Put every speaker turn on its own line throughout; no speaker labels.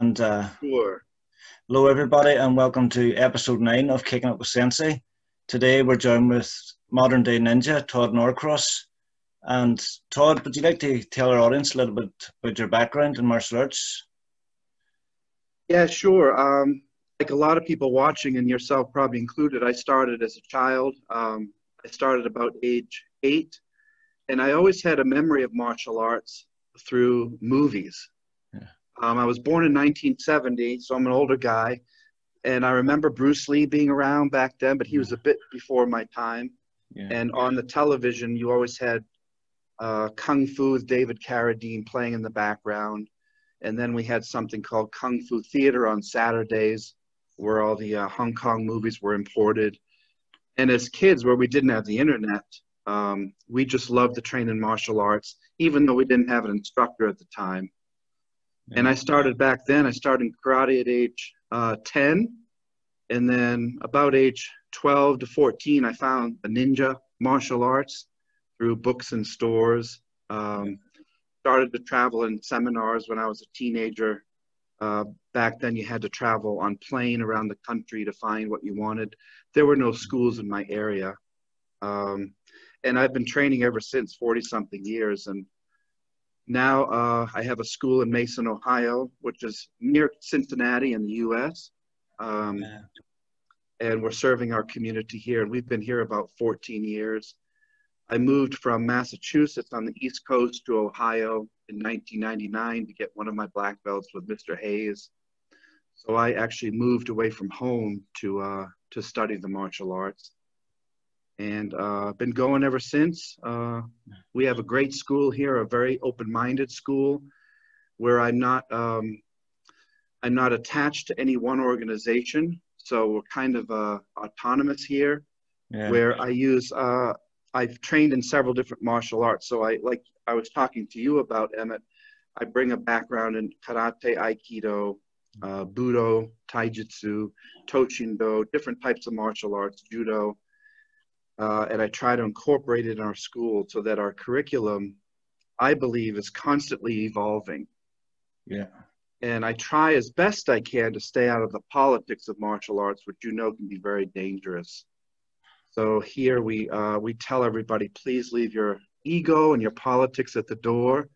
And
Sure.
hello, everybody, and welcome to episode 9 of Kicking It with Sensei. Today, we're joined with modern day ninja Todd Norcross. And Todd, would you like to tell our audience a little bit about your background in martial arts?
Yeah, sure. Like a lot of people watching, and yourself probably included, I started as a child. I started about age 8, and I always had a memory of martial arts through movies.
Yeah.
I was born in 1970, so I'm an older guy, and I remember Bruce Lee being around back then, but he was a bit before my time.
Yeah.
And on the television, you always had Kung Fu with David Carradine playing in the background. And then we had something called Kung Fu Theater on Saturdays, where all the Hong Kong movies were imported. And as kids, where we didn't have the internet, we just loved to train in martial arts, even though we didn't have an instructor at the time.
Yeah.
And I started back then. I started in karate at age 10. And then about age 12 to 14, I found the ninja martial arts through books and stores. Started to travel in seminars when I was a teenager. Back then you had to travel on plane around the country to find what you wanted. There were no schools in my area. And I've been training ever since, 40-something years. And now I have a school in Mason, Ohio, which is near Cincinnati in the U.S. And we're serving our community here. And we've been here about 14 years. I moved from Massachusetts on the East Coast to Ohio in 1999 to get one of my black belts with Mr. Hayes. So I actually moved away from home to study the martial arts. And been going ever since. We have a great school here, a very open-minded school, where I'm not attached to any one organization. So we're kind of autonomous here, where I use. I've trained in several different martial arts. So like I was talking to you about, Emmett, I bring a background in karate, aikido, budo, taijutsu, toshindo, different types of martial arts, judo. And I try to incorporate it in our school so that our curriculum, I believe, is constantly evolving.
Yeah.
And I try as best I can to stay out of the politics of martial arts, which you know can be very dangerous. So here we tell everybody, please leave your ego and your politics at the door.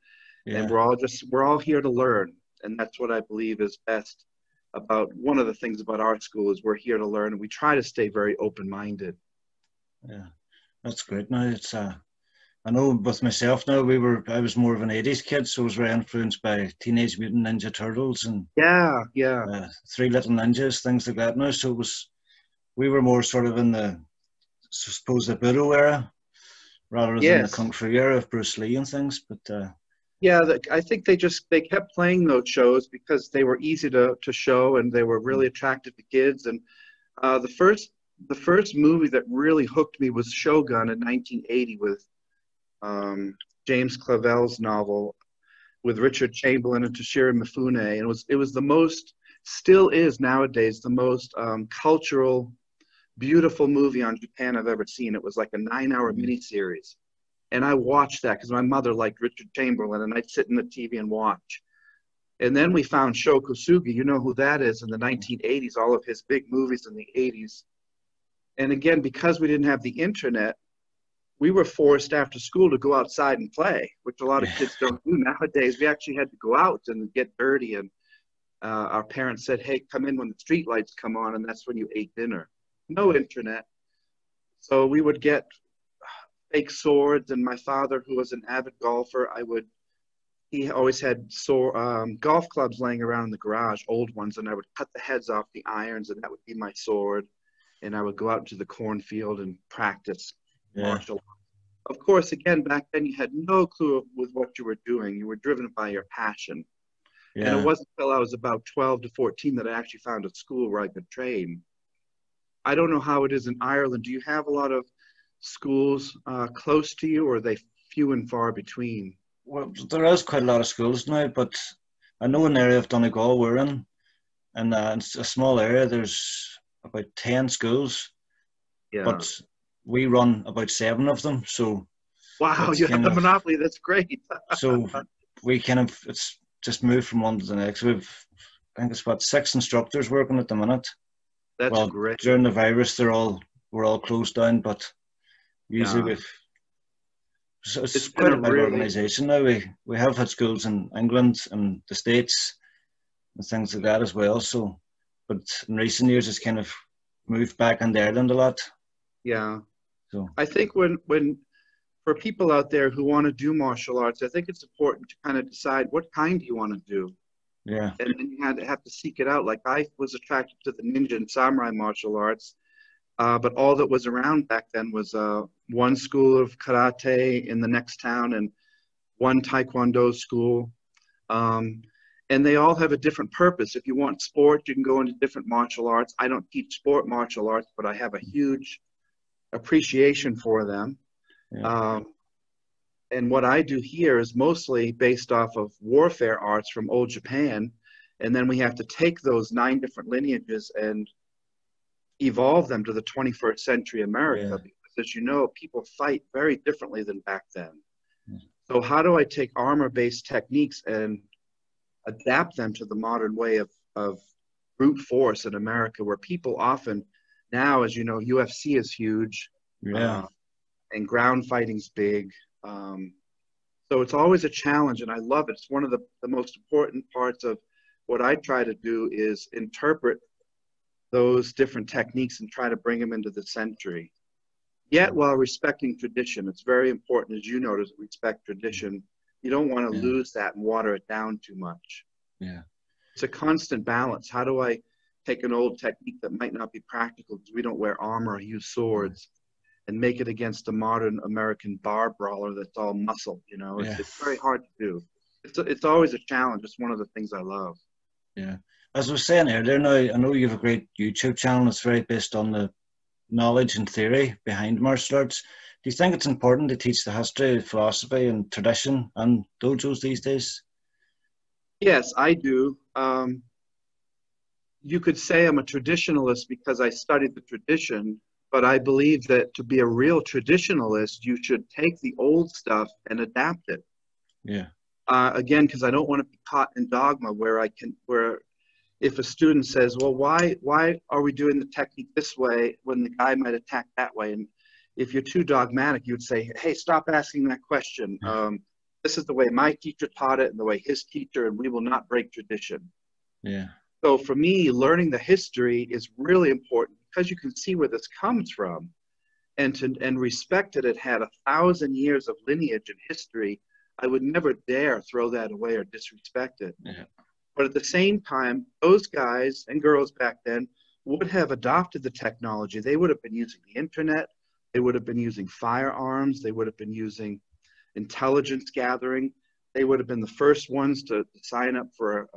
Yeah. And we're all here to learn. And that's what I believe is best about one of the things about our school is we're here to learn, and we try to stay very open-minded.
Yeah, that's great. Now it's I know with myself now I was more of an 80s kid, so I was very influenced by Teenage Mutant Ninja Turtles and Three Little Ninjas, things like that. Now, so we were more sort of in the, I suppose, the Budo era rather than the Kung Fu era of Bruce Lee and things. But
I think they kept playing those shows because they were easy to show and they were really attractive to kids. And the first movie that really hooked me was Shogun in 1980 with James Clavell's novel with Richard Chamberlain and Toshiro Mifune. And it was the most, still is nowadays, the most cultural, beautiful movie on Japan I've ever seen. It was like a 9-hour miniseries. And I watched that because my mother liked Richard Chamberlain, and I'd sit in the TV and watch. And then we found Sho Kosugi, you know who that is, in the 1980s, all of his big movies in the 80s. And again, because we didn't have the internet, we were forced after school to go outside and play, which a lot of kids don't do nowadays. We actually had to go out and get dirty. And our parents said, hey, come in when the street lights come on, and that's when you ate dinner. No internet. So we would get fake swords, and my father, who was an avid golfer, he always had golf clubs laying around in the garage, old ones, and I would cut the heads off the irons, and that would be my sword. And I would go out to the cornfield and practice martial arts. Of course, again, back then you had no clue with what you were doing. You were driven by your passion. Yeah. And it wasn't until I was about 12 to 14 that I actually found a school where I could train. I don't know how it is in Ireland. Do you have a lot of schools close to you, or are they few and far between?
Well, there is quite a lot of schools now, but I know in the area of Donegal we're in, and it's a small area. There's about 10 schools, but we run about 7 of them. So
wow, you have the monopoly. That's great.
So we it's just moved from one to the next. We've I think it's what, 6 instructors working at the minute.
That's great.
During the virus, we're all closed down, but usually it's quite a big organization now. We have had schools in England and the States and things like that as well. So, but in recent years, it's kind of moved back into Ireland a lot.
Yeah. So I think when for people out there who want to do martial arts, I think it's important to kind of decide what kind you want to do.
Yeah.
And then you have to seek it out. Like I was attracted to the ninja and samurai martial arts, but all that was around back then was one school of karate in the next town and one taekwondo school. And they all have a different purpose. If you want sport, you can go into different martial arts. I don't teach sport martial arts, but I have a huge appreciation for them. Yeah. And what I do here is mostly based off of warfare arts from old Japan. And then we have to take those 9 different lineages and evolve them to the 21st century America. Yeah. Because as you know, people fight very differently than back then. Yeah. So how do I take armor-based techniques and adapt them to the modern way of brute force in America, where people often now, as you know, UFC is huge.
Yeah.
And ground fighting's big. So it's always a challenge, and I love it. It's one of the most important parts of what I try to do is interpret those different techniques and try to bring them into the century. Yet while respecting tradition, it's very important, as you know, to respect tradition. You don't want to lose that and water it down too much.
Yeah.
It's a constant balance. How do I take an old technique that might not be practical because we don't wear armor or use swords and make it against a modern American bar brawler that's all muscle? You know, it's very hard to do. It's always a challenge. It's one of the things I love.
Yeah. As I was saying earlier, now I know you have a great YouTube channel that's very based on the knowledge and theory behind martial arts. Do you think it's important to teach the history, philosophy, and tradition and dojos these days?
Yes, I do. You could say I'm a traditionalist because I studied the tradition, but I believe that to be a real traditionalist, you should take the old stuff and adapt it.
Yeah.
Again, because I don't want to be caught in dogma where if a student says, well, why are we doing the technique this way when the guy might attack that way? And if you're too dogmatic, you would say, hey, stop asking that question. This is the way my teacher taught it and the way his teacher, and we will not break tradition.
Yeah.
So for me, learning the history is really important because you can see where this comes from and respect it. It had 1,000 years of lineage and history. I would never dare throw that away or disrespect it.
Yeah.
But at the same time, those guys and girls back then would have adopted the technology. They would have been using the internet. They would have been using firearms. They would have been using intelligence gathering. They would have been the first ones to sign up for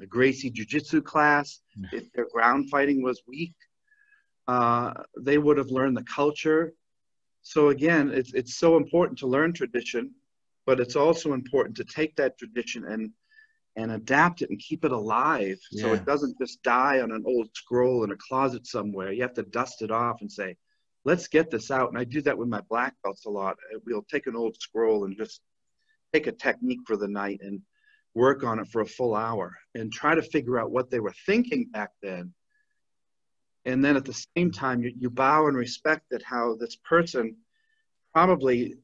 a Gracie Jiu-Jitsu class. If their ground fighting was weak, they would have learned the culture. So again, it's so important to learn tradition, but it's also important to take that tradition and adapt it and keep it alive. Yeah. So it doesn't just die on an old scroll in a closet somewhere. You have to dust it off and say, let's get this out. And I do that with my black belts a lot. We'll take an old scroll and just take a technique for the night and work on it for a full hour and try to figure out what they were thinking back then. And then at the same time, you bow and respect that how this person, probably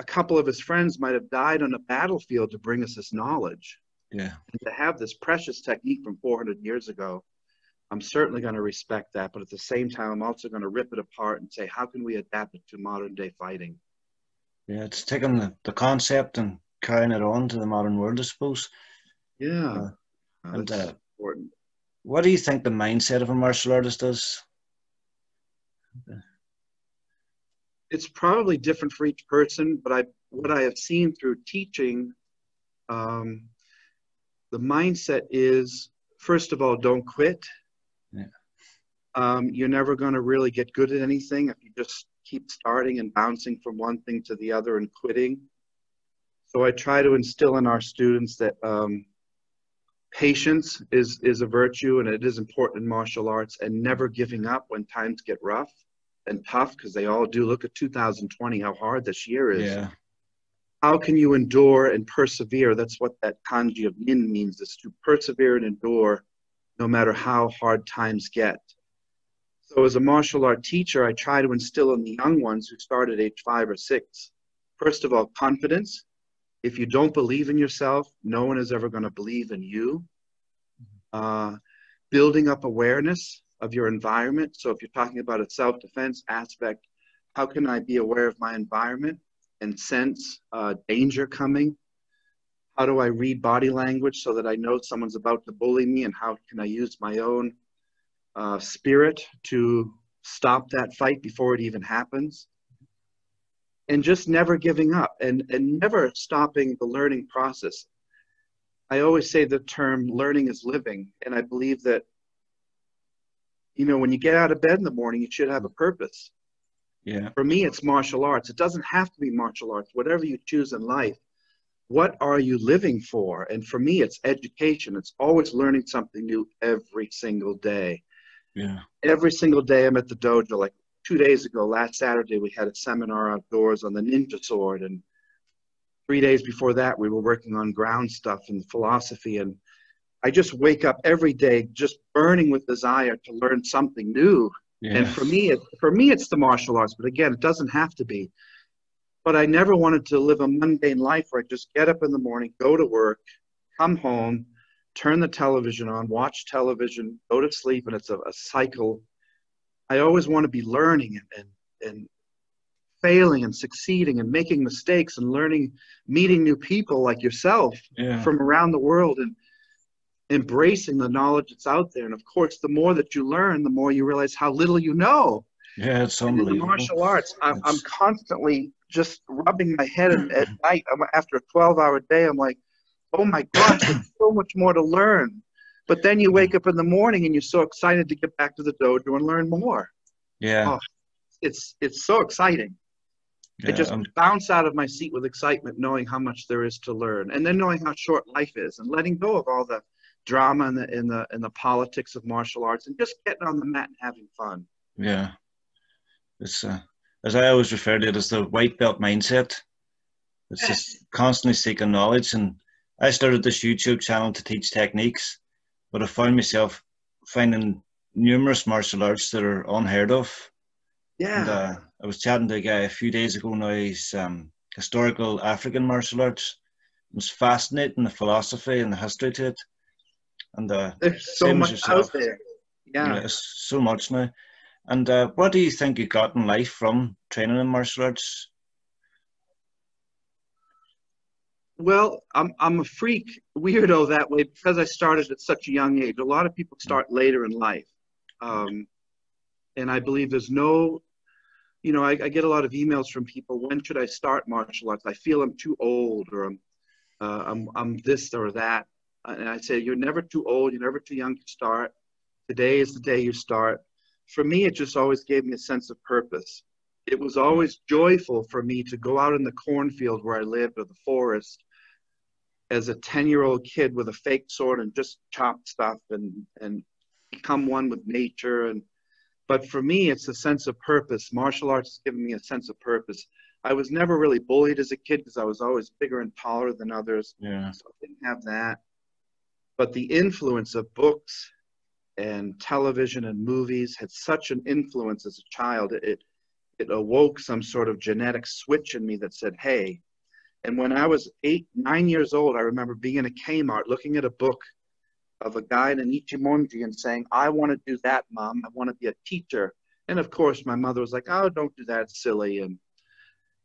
a couple of his friends might have died on a battlefield to bring us this knowledge.
Yeah.
And to have this precious technique from 400 years ago, I'm certainly going to respect that. But at the same time, I'm also going to rip it apart and say, how can we adapt it to modern day fighting?
Yeah, it's taking the concept and carrying it on to the modern world, I suppose.
Yeah.
That's
important.
What do you think the mindset of a martial artist is?
It's probably different for each person, but what I have seen through teaching, the mindset is, first of all, don't quit.
Yeah.
You're never going to really get good at anything if you just keep starting and bouncing from one thing to the other and quitting. So I try to instill in our students that patience is a virtue, and it is important in martial arts, and never giving up when times get rough and tough, because they all do. Look at 2020, how hard this year is.
Yeah.
how can you endure and persevere? That's what that kanji of yin means, is to persevere and endure no matter how hard times get. So as a martial art teacher, I try to instill in the young ones who start at age 5 or 6, first of all, confidence. If you don't believe in yourself, no one is ever going to believe in you. Building up awareness of your environment. So if you're talking about a self-defense aspect, how can I be aware of my environment and sense danger coming? How do I read body language so that I know someone's about to bully me, and how can I use my own spirit to stop that fight before it even happens? And just never giving up and never stopping the learning process. I always say the term learning is living. And I believe that, you know, when you get out of bed in the morning, you should have a purpose.
Yeah.
For me, it's martial arts. It doesn't have to be martial arts. Whatever you choose in life, what are you living for? And for me, it's education. It's always learning something new every single day.
Yeah.
Every single day I'm at the dojo. Like 2 days ago, last Saturday, we had a seminar outdoors on the ninja sword. And 3 days before that, we were working on ground stuff and philosophy. And I just wake up every day just burning with desire to learn something new.
Yeah.
And for me, it's the martial arts. But again, it doesn't have to be. But I never wanted to live a mundane life where I just get up in the morning, go to work, come home, turn the television on, watch television, go to sleep, and it's a cycle. I always want to be learning and failing and succeeding and making mistakes and learning, meeting new people like yourself from around the world, and embracing the knowledge that's out there. And of course, the more that you learn, the more you realize how little you know.
Yeah, it's unbelievable.
And in the martial arts, I'm constantly just rubbing my head at night. After a 12-hour day, I'm like, oh my gosh, there's so much more to learn. But then you wake up in the morning and you're so excited to get back to the dojo and learn more.
Yeah.
Oh, it's so exciting.
Yeah,
I just bounce out of my seat with excitement, knowing how much there is to learn, and then knowing how short life is, and letting go of all the drama and the politics of martial arts, and just getting on the mat and having fun.
Yeah. It's as I always refer to it, as the white belt mindset. It's just constantly seeking knowledge. And I started this YouTube channel to teach techniques, but I found myself finding numerous martial arts that are unheard of.
Yeah.
And I was chatting to a guy a few days ago now. He's historical African martial arts. It was fascinating, the philosophy and the history to it. And
there's so much out there. Yeah.
It's so much now. And what do you think you got in life from training in martial arts?
Well, I'm a freak weirdo that way because I started at such a young age. A lot of people start later in life. And I believe there's no, you know, I get a lot of emails from people, when should I start martial arts? I feel I'm too old, or I'm this or that. And I say, you're never too old, you're never too young to start. Today is the day you start. For me, it just always gave me a sense of purpose. It was always joyful for me to go out in the cornfield where I lived, or the forest, as a 10-year-old kid with a fake sword and just chop stuff and become one with nature. But for me, it's a sense of purpose. Martial arts has given me a sense of purpose. I was never really bullied as a kid because I was always bigger and taller than others.
Yeah.
So I didn't have that. But the influence of books and television and movies had such an influence as a child. It awoke some sort of genetic switch in me that said, hey. And when I was 8, 9 years old, I remember being in a Kmart looking at a book of a guy in an Ichimonji and saying, I want to do that, Mom. I want to be a teacher. And of course, my mother was like, oh, don't do that. It's silly. And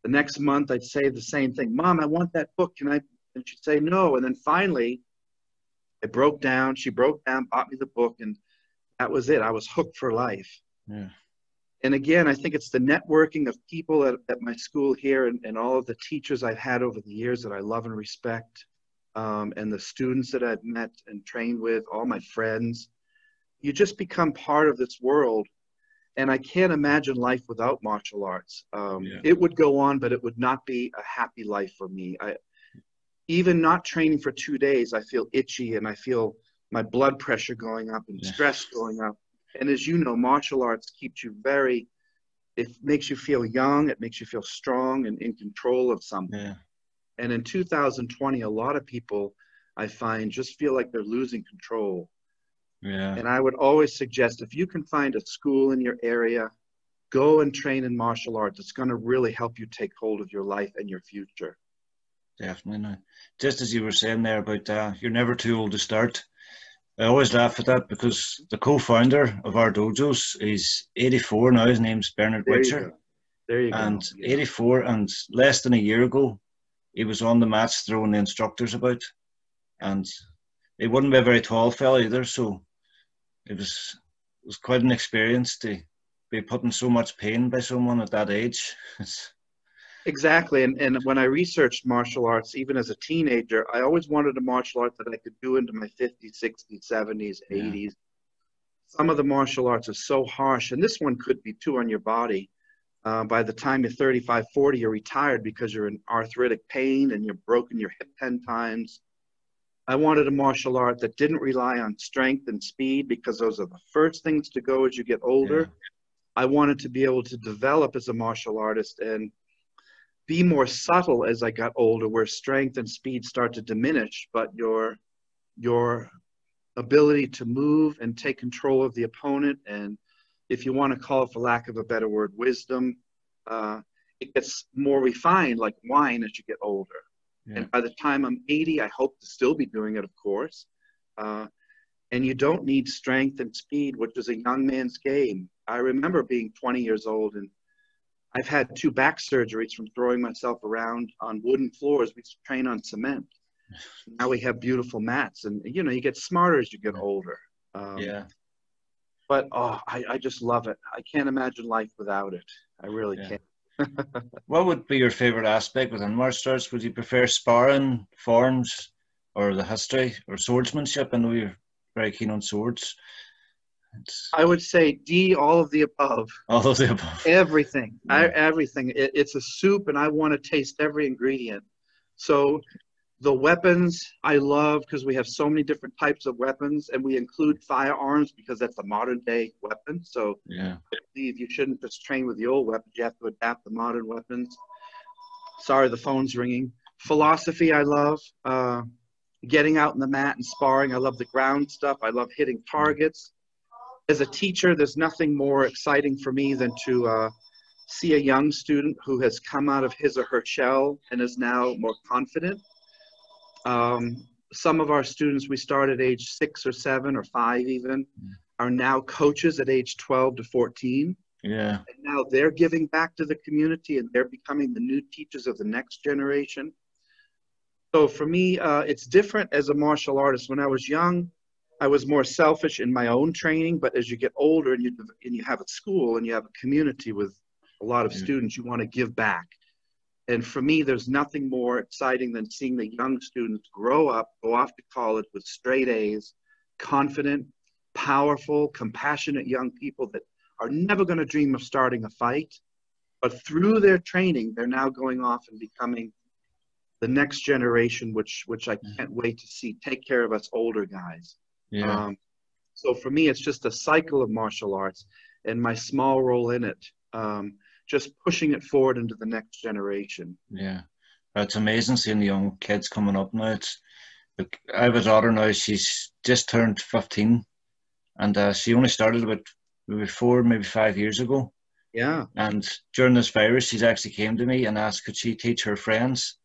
the next month, I'd say the same thing. Mom, I want that book. Can I? And she'd say no. And then finally, it broke down. She broke down, bought me the book, and that was it. I was hooked for life.
Yeah.
And again, I think it's the networking of people at my school here, and all of the teachers I've had over the years that I love and respect, and the students that I've met and trained with, all my friends. You just become part of this world. And I can't imagine life without martial arts. It would go on, but it would not be a happy life for me. Even not training for 2 days, I feel itchy and I feel my blood pressure going up and stress going up. And as you know, martial arts keeps you it makes you feel young, it makes you feel strong and in control of something.
Yeah.
And in 2020, a lot of people, I find, just feel like they're losing control.
Yeah.
And I would always suggest, if you can find a school in your area, go and train in martial arts. It's going to really help you take hold of your life and your future.
Definitely. No. Just as you were saying there about you're never too old to start. I always laugh at that because the co-founder of our dojos is 84 now. His name's Bernard
There you
Witcher.
go. There you
And
go.
84, and less than a year ago, he was on the mats throwing the instructors about. And he wouldn't be a very tall fella either, so it was quite an experience to be put in so much pain by someone at that age.
Exactly. And when I researched martial arts, even as a teenager, I always wanted a martial art that I could do into my 50s, 60s, 70s, 80s. Some of the martial arts are so harsh, and this one could be too on your body. By the time you're 35, 40, you're retired because you're in arthritic pain and you've broken your hip 10 times. I wanted a martial art that didn't rely on strength and speed because those are the first things to go as you get older.
Yeah.
I wanted to be able to develop as a martial artist and be more subtle as I got older, where strength and speed start to diminish, but your ability to move and take control of the opponent, and if you want to call it, for lack of a better word, wisdom, it gets more refined like wine as you get older. Yeah. And by the time I'm 80, I hope to still be doing it, of course. And you don't need strength and speed, which is a young man's game. I remember being 20 years old, and I've had 2 back surgeries from throwing myself around on wooden floors. We train on cement. Now we have beautiful mats, and you know, you get smarter as you get older. But I just love it. I can't imagine life without it. I really can't.
What would be your favorite aspect within martial arts? Would you prefer sparring, forms, or the history, or swordsmanship? I know you're very keen on swords.
I would say D, all of the above.
All of the above.
Everything. Everything. It's a soup, and I want to taste every ingredient. So the weapons I love because we have so many different types of weapons, and we include firearms because that's a modern day weapon. So I believe you shouldn't just train with the old weapons. You have to adapt the modern weapons. Sorry, the phone's ringing. Philosophy I love. Getting out in the mat and sparring. I love the ground stuff. I love hitting targets. As a teacher, there's nothing more exciting for me than to see a young student who has come out of his or her shell and is now more confident. Some of our students we start at age 6 or 7 or 5 even are now coaches at age 12 to 14.
Yeah.
And now they're giving back to the community and they're becoming the new teachers of the next generation. So for me, it's different as a martial artist. When I was young, I was more selfish in my own training, but as you get older and you have a school and you have a community with a lot of students, you want to give back. And for me, there's nothing more exciting than seeing the young students grow up, go off to college with straight A's, confident, powerful, compassionate young people that are never going to dream of starting a fight. But through their training, they're now going off and becoming the next generation, which I can't wait to see take care of us older guys.
Yeah.
So for me, it's just a cycle of martial arts and my small role in it, just pushing it forward into the next generation.
Yeah. It's amazing seeing the young kids coming up now. I have a daughter now, she's just turned 15, and she only started about maybe 4, maybe 5 years ago.
Yeah.
And during this virus, she's actually came to me and asked could she teach her friends,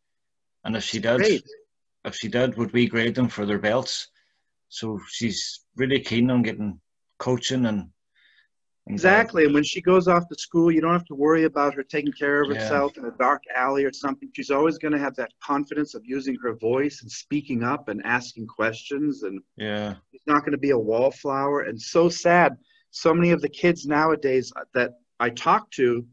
and if she did, would we grade them for their belts? So she's really keen on getting coaching and
exactly. And when she goes off to school, you don't have to worry about her taking care of herself in a dark alley or something. She's always going to have that confidence of using her voice and speaking up and asking questions. And she's not going to be a wallflower. And so sad. So many of the kids nowadays that I talk to,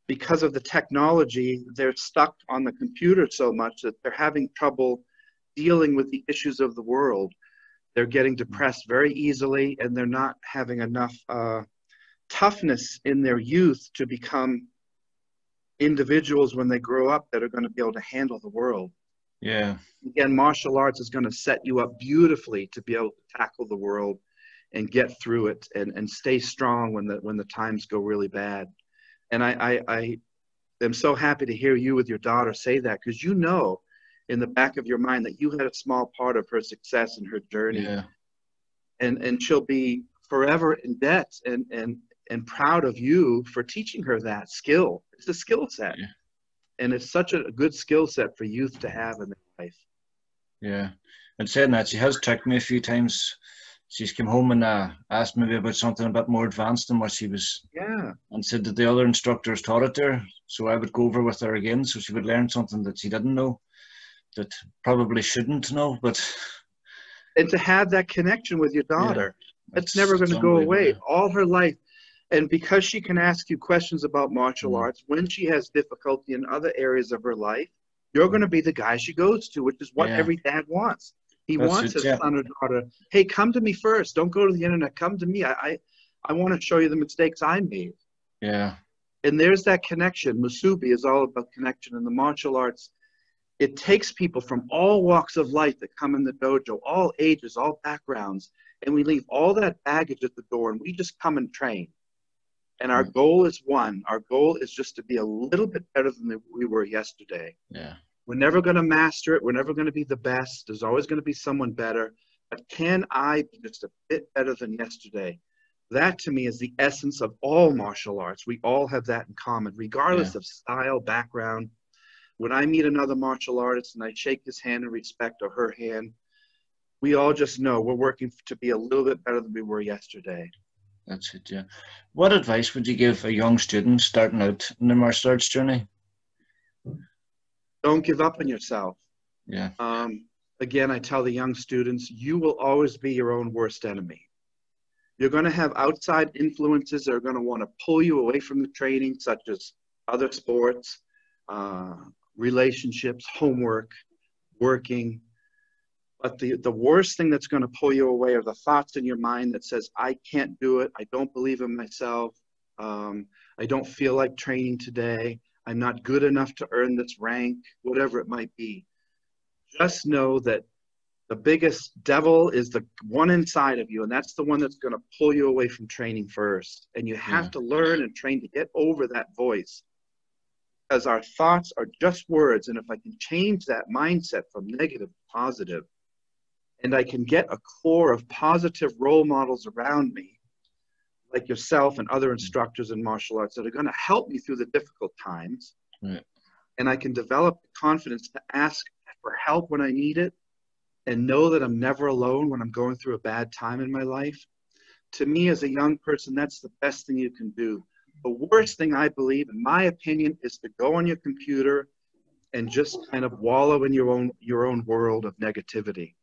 because of the technology, they're stuck on the computer so much that they're having trouble dealing with the issues of the world. They're getting depressed very easily, and they're not having enough toughness in their youth to become individuals when they grow up that are going to be able to handle the world.
Yeah.
Again, martial arts is going to set you up beautifully to be able to tackle the world and get through it and stay strong when the times go really bad. And I am so happy to hear you with your daughter say that, because you know in the back of your mind that you had a small part of her success and her journey.
Yeah.
And she'll be forever in debt and proud of you for teaching her that skill. It's a skill set.
Yeah.
And it's such a good skill set for youth to have in their life.
Yeah. And saying that, she has tricked me a few times. She's come home and asked me about something a bit more advanced than what she was.
Yeah.
And said that the other instructors taught it there. So I would go over with her again so she would learn something that she didn't know, that probably shouldn't know. But
and to have that connection with your daughter, it's never going to go away all her life. And because she can ask you questions about martial arts, when she has difficulty in other areas of her life, you're going to be the guy she goes to, which is what every dad wants. He wants his son or daughter, hey, come to me first. Don't go to the internet. Come to me. I want to show you the mistakes I made.
Yeah.
And there's that connection. Musubi is all about connection. In the martial arts, it takes people from all walks of life that come in the dojo, all ages, all backgrounds, and we leave all that baggage at the door, and we just come and train. And our goal is one. Our goal is just to be a little bit better than we were yesterday.
Yeah.
We're never going to master it. We're never going to be the best. There's always going to be someone better. But can I be just a bit better than yesterday? That, to me, is the essence of all martial arts. We all have that in common, regardless of style, background. When I meet another martial artist and I shake his hand in respect or her hand, we all just know we're working to be a little bit better than we were yesterday.
That's it, yeah. What advice would you give a young student starting out in their martial arts journey?
Don't give up on yourself.
Yeah.
Again, I tell the young students, you will always be your own worst enemy. You're going to have outside influences that are going to want to pull you away from the training, such as other sports, relationships, homework, working. But the worst thing that's going to pull you away are the thoughts in your mind that says, I can't do it. I don't believe in myself. I don't feel like training today. I'm not good enough to earn this rank, whatever it might be. Just know that the biggest devil is the one inside of you, and that's the one that's going to pull you away from training first. And you have to learn and train to get over that voice, because our thoughts are just words. And if I can change that mindset from negative to positive, and I can get a core of positive role models around me, like yourself and other instructors in martial arts that are going to help me through the difficult times, and I can develop the confidence to ask for help when I need it, and know that I'm never alone when I'm going through a bad time in my life. To me, as a young person, that's the best thing you can do. The worst thing, I believe, in my opinion, is to go on your computer and just kind of wallow in your own world of negativity.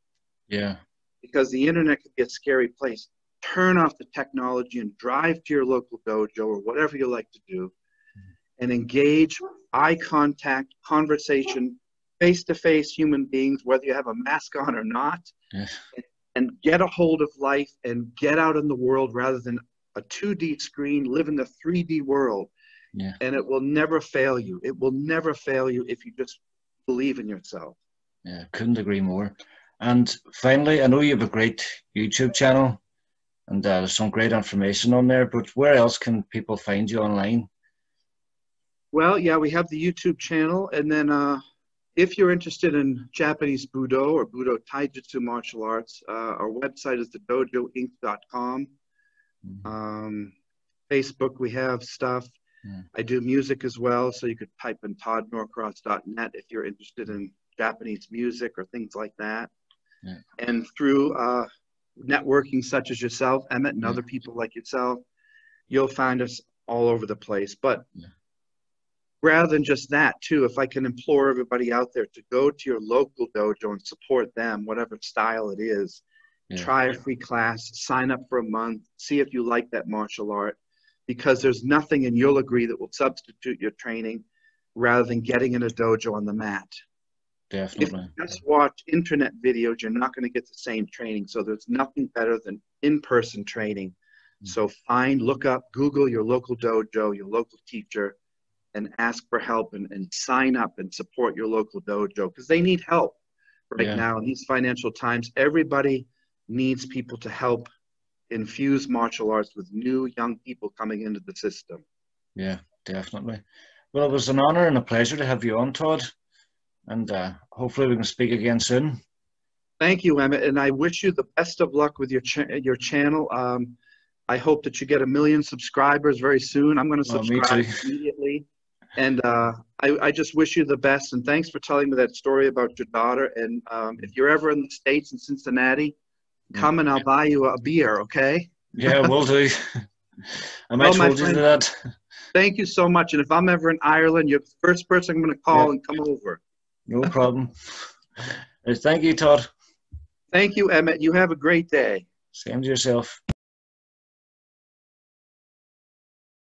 Yeah. Because
the internet can be a scary place. Turn off the technology and drive to your local dojo or whatever you like to do, and engage eye contact, conversation, face-to-face human beings, whether you have a mask on or not, and get a hold of life and get out in the world rather than a 2D screen. Live in the 3D world. And it will never fail you. It will never fail you if you just believe in yourself.
Yeah, couldn't agree more. And finally, I know you have a great YouTube channel, and there's some great information on there, but where else can people find you online?
Well, yeah, we have the YouTube channel, and then if you're interested in Japanese Budo or Budo Taijutsu martial arts, our website is thedojoinc.com. Facebook, we have stuff. I do music as well, so you could type in toddnorcross.net if you're interested in Japanese music or things like that. And through networking such as yourself, Emmett, and other people like yourself, you'll find us all over the place. But rather than just that, too, if I can implore everybody out there to go to your local dojo and support them, whatever style it is, try a free class, sign up for a month, see if you like that martial art, because there's nothing, and you'll agree, that will substitute your training rather than getting in a dojo on the mat.
Definitely.
If you just watch internet videos, you're not going to get the same training. So there's nothing better than in-person training. So look up, Google your local dojo, your local teacher, and ask for help and sign up and support your local dojo, because they need help right now in these financial times. Everybody needs people to help infuse martial arts with new young people coming into the system.
Yeah, definitely. Well, it was an honor and a pleasure to have you on, Todd, and hopefully we can speak again soon.
Thank you, Emmett, and I wish you the best of luck with your channel. I hope that you get 1 million subscribers very soon. I'm going to subscribe immediately. And I just wish you the best, and thanks for telling me that story about your daughter. And if you're ever in the States, in Cincinnati, come and I'll buy you a beer, okay?
Yeah, will do. I might hold you to that.
Thank you so much. And if I'm ever in Ireland, you're the first person I'm going to call and come over.
No problem. Thank you, Todd.
Thank you, Emmett. You have a great day.
Same to yourself.